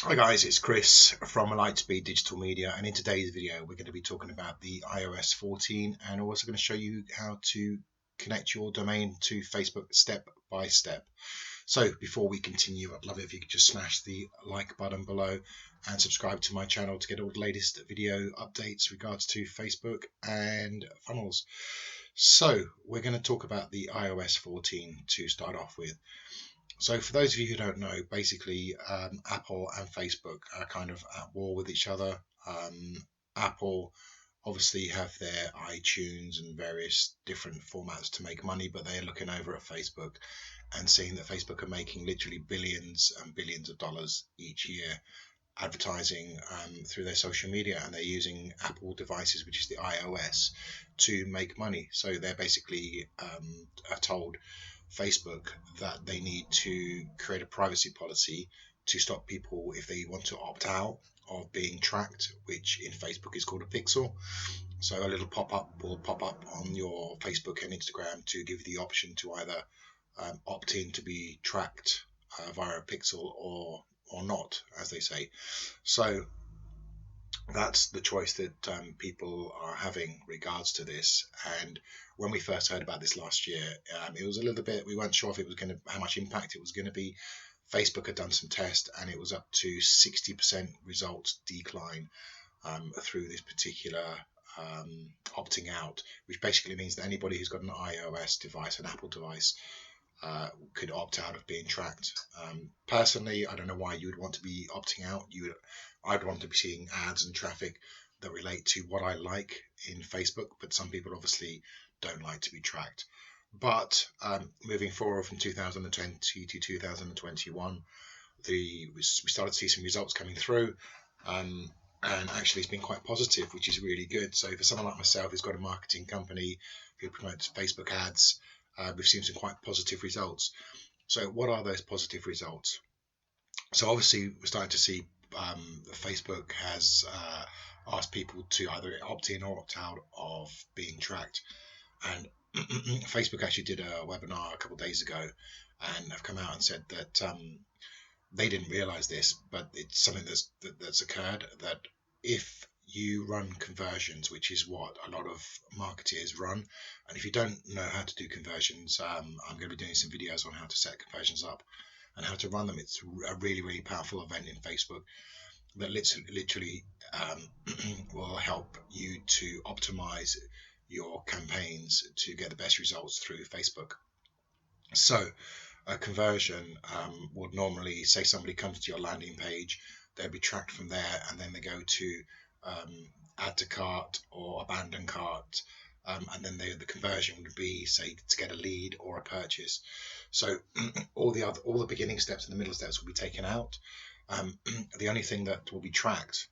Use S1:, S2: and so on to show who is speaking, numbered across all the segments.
S1: Hi guys, it's Chris from Lightspeed Digital Media, and in today's video we're going to be talking about the iOS 14 and also going to show you how to connect your domain to Facebook step by step. So before we continue, I'd love it if you could just smash the like button below and subscribe to my channel to get all the latest video updates regards to Facebook and funnels. So we're going to talk about the iOS 14 to start off with. So for those of you who don't know, basically Apple and Facebook are kind of at war with each other. Apple obviously have their iTunes and various different formats to make money, but they're looking over at Facebook and seeing that Facebook are making literally billions and billions of dollars each year advertising through their social media, and they're using Apple devices, which is the iOS, to make money. So they're basically are told Facebook that they need to create a privacy policy to stop people if they want to opt out of being tracked, which in Facebook is called a pixel. So a little pop-up will pop up on your Facebook and Instagram to give you the option to either opt in to be tracked via a pixel or not, as they say. So that's the choice that people are having regards to this. And when we first heard about this last year, it was a little bit, we weren't sure if it was going to, how much impact it was going to be. Facebook had done some tests and it was up to 60% results decline through this particular opting out, which basically means that anybody who's got an iOS device, an Apple device, could opt out of being tracked. Personally, I don't know why you would want to be opting out. I'd want to be seeing ads and traffic that relate to what I like in Facebook, but some people obviously don't like to be tracked. But moving forward from 2020 to 2021, we started to see some results coming through, and actually it's been quite positive, which is really good. So for someone like myself who's got a marketing company who promotes Facebook ads, we've seen some quite positive results. So what are those positive results? So obviously we're starting to see Facebook has asked people to either opt in or opt out of being tracked. And Facebook actually did a webinar a couple of days ago and have come out and said that they didn't realize this, but it's something that's occurred, that if you run conversions, which is what a lot of marketeers run, and if you don't know how to do conversions, I'm going to be doing some videos on how to set conversions up and how to run them. It's a really, really powerful event in Facebook that literally will help you to optimize your campaigns to get the best results through Facebook. So a conversion would normally say somebody comes to your landing page, they'll be tracked from there, and then they go to add to cart or abandon cart, and then the conversion would be, say, to get a lead or a purchase. So all the beginning steps and the middle steps will be taken out. The only thing that will be tracked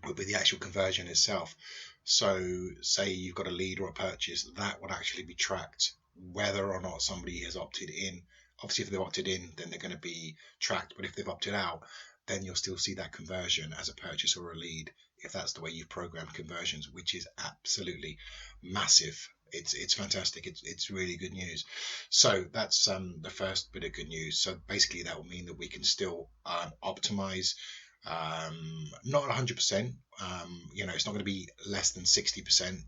S1: will be the actual conversion itself. So say you've got a lead or a purchase, that would actually be tracked whether or not somebody has opted in. Obviously, if they've opted in, then they're going to be tracked. But if they've opted out, then you'll still see that conversion as a purchase or a lead, if that's the way you've programmed conversions, which is absolutely massive. It's fantastic. It's really good news. So that's the first bit of good news. So basically, that will mean that we can still optimize. Not 100%. It's not going to be less than 60%,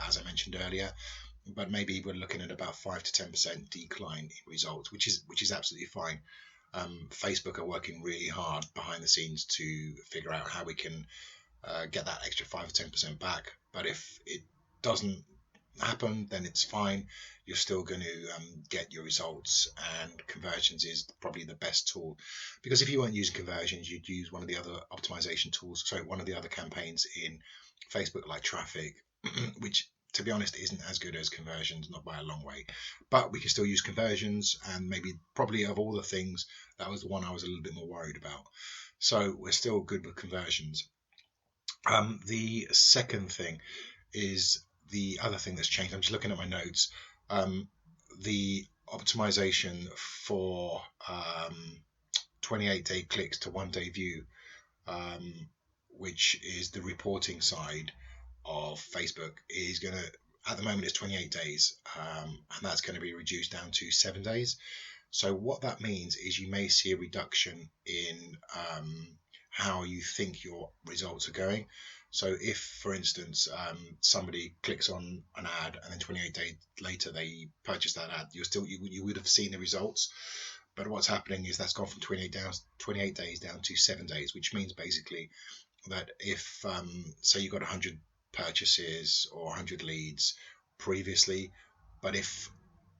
S1: as I mentioned earlier. But maybe we're looking at about 5 to 10% decline in results, which is absolutely fine. Facebook are working really hard behind the scenes to figure out how we can get that extra 5 or 10% back. But if it doesn't happen, then it's fine. You're still going to get your results, and conversions is probably the best tool, because if you weren't using conversions, you'd use one of the other optimization tools, so one of the other campaigns in Facebook, like traffic, which, to be honest, isn't as good as conversions, not by a long way. But we can still use conversions, and maybe probably of all the things, that was the one I was a little bit more worried about. So we're still good with conversions. The second thing is the other thing that's changed. I'm just looking at my notes. The optimization for 28-day clicks to 1-day view, which is the reporting side of Facebook, is going to, at the moment it's 28 days, and that's going to be reduced down to 7 days. So what that means is you may see a reduction in how you think your results are going. So if, for instance, somebody clicks on an ad and then 28 days later they purchase that ad, you would have seen the results. But what's happening is that's gone from 28 days down to 7 days, which means basically that if say you got 100 purchases or 100 leads previously, but if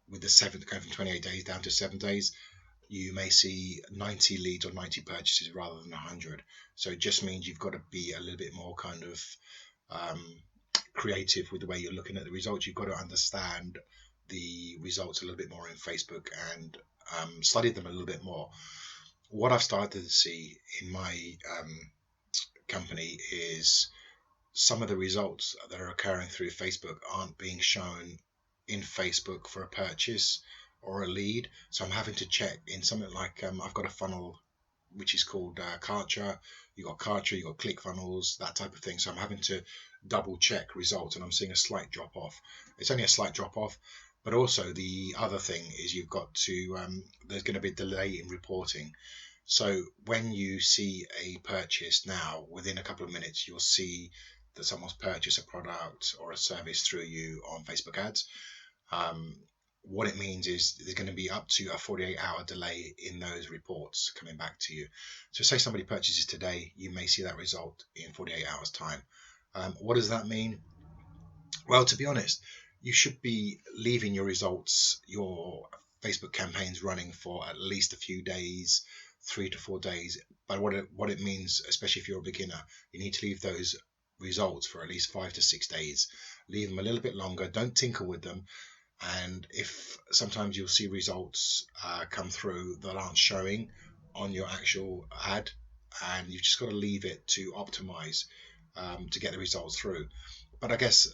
S1: with the seventh going from 28 days down to 7 days, you may see 90 leads or 90 purchases rather than 100. So it just means you've got to be a little bit more kind of um, creative with the way you're looking at the results. You've got to understand the results a little bit more in Facebook and study them a little bit more. What I've started to see in my company is some of the results that are occurring through Facebook aren't being shown in Facebook for a purchase or a lead. So I'm having to check in something like I've got a funnel which is called Kartra. You got Kartra, you got ClickFunnels, that type of thing. So I'm having to double check results, and I'm seeing a slight drop off. It's only a slight drop off, but also the other thing is you've got to there's going to be a delay in reporting. So when you see a purchase now, within a couple of minutes, you'll see that someone's purchased a product or a service through you on Facebook ads. What it means is there's going to be up to a 48-hour delay in those reports coming back to you. So say somebody purchases today, you may see that result in 48 hours time. What does that mean? Well, to be honest, you should be leaving your results, your Facebook campaigns running for at least a few days, 3 to 4 days. But what it means, especially if you're a beginner, you need to leave those results for at least 5 to 6 days. Leave them a little bit longer. Don't tinker with them. And if sometimes you'll see results come through that aren't showing on your actual ad, and you've just got to leave it to optimize to get the results through. But I guess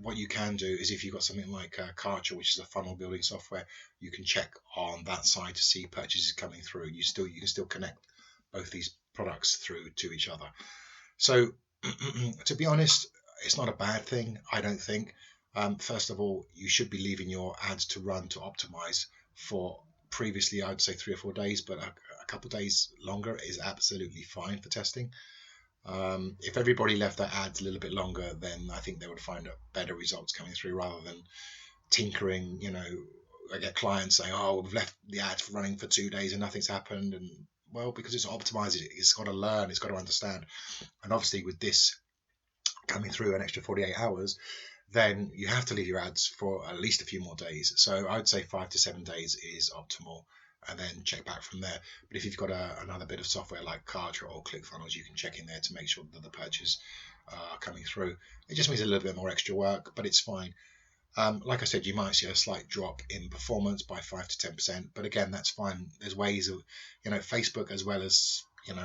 S1: what you can do is if you've got something like Kartra, which is a funnel building software, you can check on that side to see purchases coming through. You can still connect both these products through to each other. So to be honest, it's not a bad thing, I don't think. First of all, you should be leaving your ads to run to optimize for previously, I'd say 3 or 4 days, but a couple of days longer is absolutely fine for testing. If everybody left their ads a little bit longer, then I think they would find better results coming through rather than tinkering. I get clients saying, "Oh, we've left the ads running for 2 days and nothing's happened," and well, because it's optimized, it's got to learn, it's got to understand. And obviously, with this coming through an extra 48 hours, then you have to leave your ads for at least a few more days. So I'd say 5 to 7 days is optimal, and then check back from there. But if you've got another bit of software like Kartra or ClickFunnels, you can check in there to make sure that the purchases are coming through. It just means a little bit more extra work, but it's fine. Like I said, you might see a slight drop in performance by 5 to 10%, but again, that's fine. There's ways of, Facebook as well as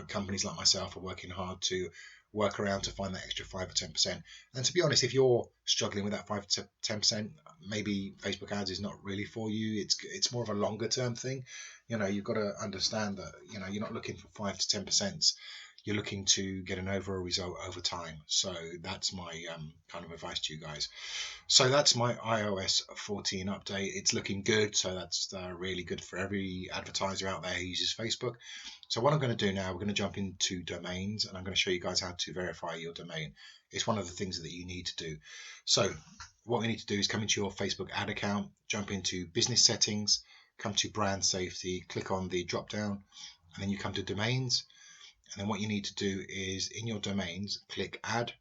S1: companies like myself are working hard to work around to find that extra 5 or 10%. And to be honest, if you're struggling with that 5 to 10%, maybe Facebook ads is not really for you. It's more of a longer term thing. You've got to understand that you're not looking for 5 to 10%. You're looking to get an overall result over time. So that's my kind of advice to you guys. So that's my iOS 14 update. It's looking good. So that's really good for every advertiser out there who uses Facebook. So what I'm going to do now, we're going to jump into domains, and I'm going to show you guys how to verify your domain. It's one of the things that you need to do. So what we need to do is come into your Facebook ad account, jump into business settings, come to brand safety, click on the drop down, and then you come to domains. And then what you need to do is in your domains, click add,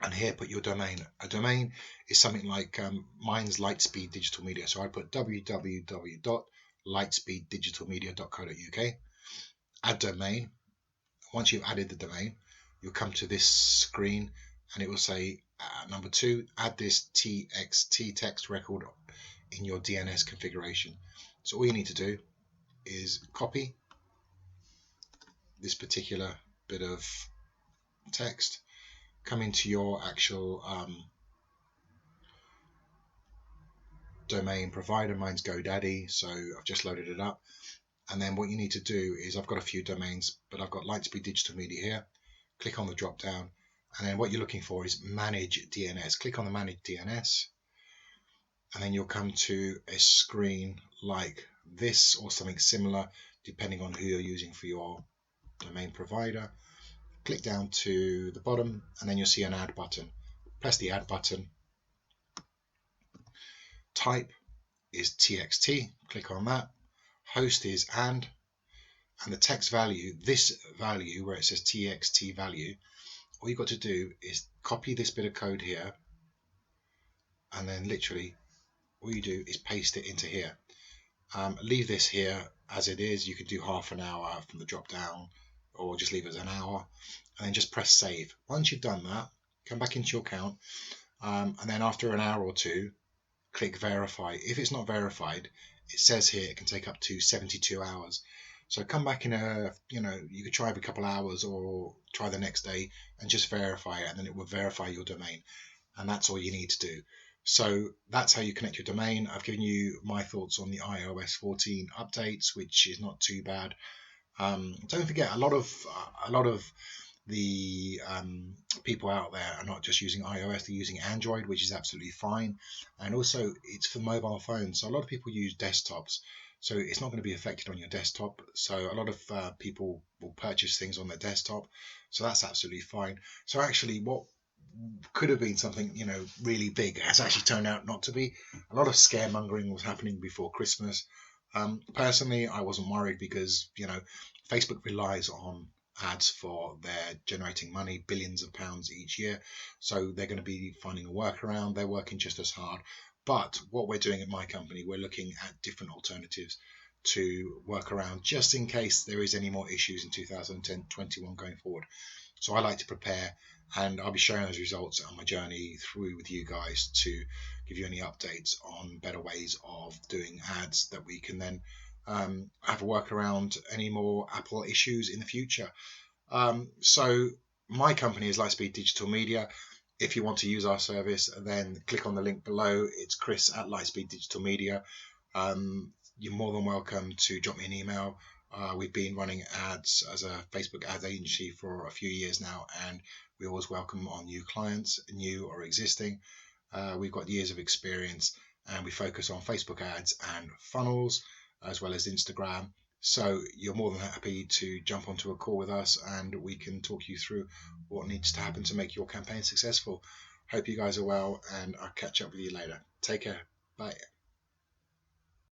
S1: and here put your domain. A domain is something like mine's Lightspeed Digital Media. So I put www.lightspeeddigitalmedia.co.uk. Add domain. Once you've added the domain, you'll come to this screen and it will say number 2, add this TXT text record in your DNS configuration. So all you need to do is copy this particular bit of text, come into your actual domain provider. Mine's GoDaddy, so I've just loaded it up. And then what you need to do is, I've got a few domains, but I've got Lightspeed Digital Media here. Click on the drop down, and then what you're looking for is Manage DNS. Click on the Manage DNS, and then you'll come to a screen like this or something similar, depending on who you're using for your domain provider, click down to the bottom, and then you'll see an add button. Press the add button. Type is txt, click on that. Host is and the text value, this value where it says txt value, all you've got to do is copy this bit of code here, and then literally all you do is paste it into here. Leave this here as it is. You could do half an hour from the drop down, or just leave it as an hour, and then just press save. Once you've done that, come back into your account, and then after an hour or two, click verify. If it's not verified, it says here it can take up to 72 hours. So come back in you could try every couple of hours or try the next day and just verify it, and then it will verify your domain. And that's all you need to do. So that's how you connect your domain. I've given you my thoughts on the iOS 14 updates, which is not too bad. Don't forget, a lot of the people out there are not just using iOS, they're using Android, which is absolutely fine. And also it's for mobile phones. So a lot of people use desktops, so it's not going to be affected on your desktop. So a lot of people will purchase things on their desktop, so that's absolutely fine. So actually what could have been something really big has actually turned out not to be. A lot of scaremongering was happening before Christmas. Personally, I wasn't worried because Facebook relies on ads for their generating money, billions of pounds each year, so they're going to be finding a workaround. They're working just as hard, but what we're doing at my company, we're looking at different alternatives to work around just in case there is any more issues in 2021 going forward. So I like to prepare, and I'll be sharing those results on my journey through with you guys to give you any updates on better ways of doing ads that we can then have a work around any more Apple issues in the future. So my company is Lightspeed Digital Media. If you want to use our service, then click on the link below. It's Chris at Lightspeed Digital Media. You're more than welcome to drop me an email. We've been running ads as a Facebook ads agency for a few years now, and we always welcome on new clients, new or existing. We've got years of experience, and we focus on Facebook ads and funnels, as well as Instagram. So you're more than happy to jump onto a call with us, and we can talk you through what needs to happen to make your campaign successful. Hope you guys are well, and I'll catch up with you later. Take care. Bye.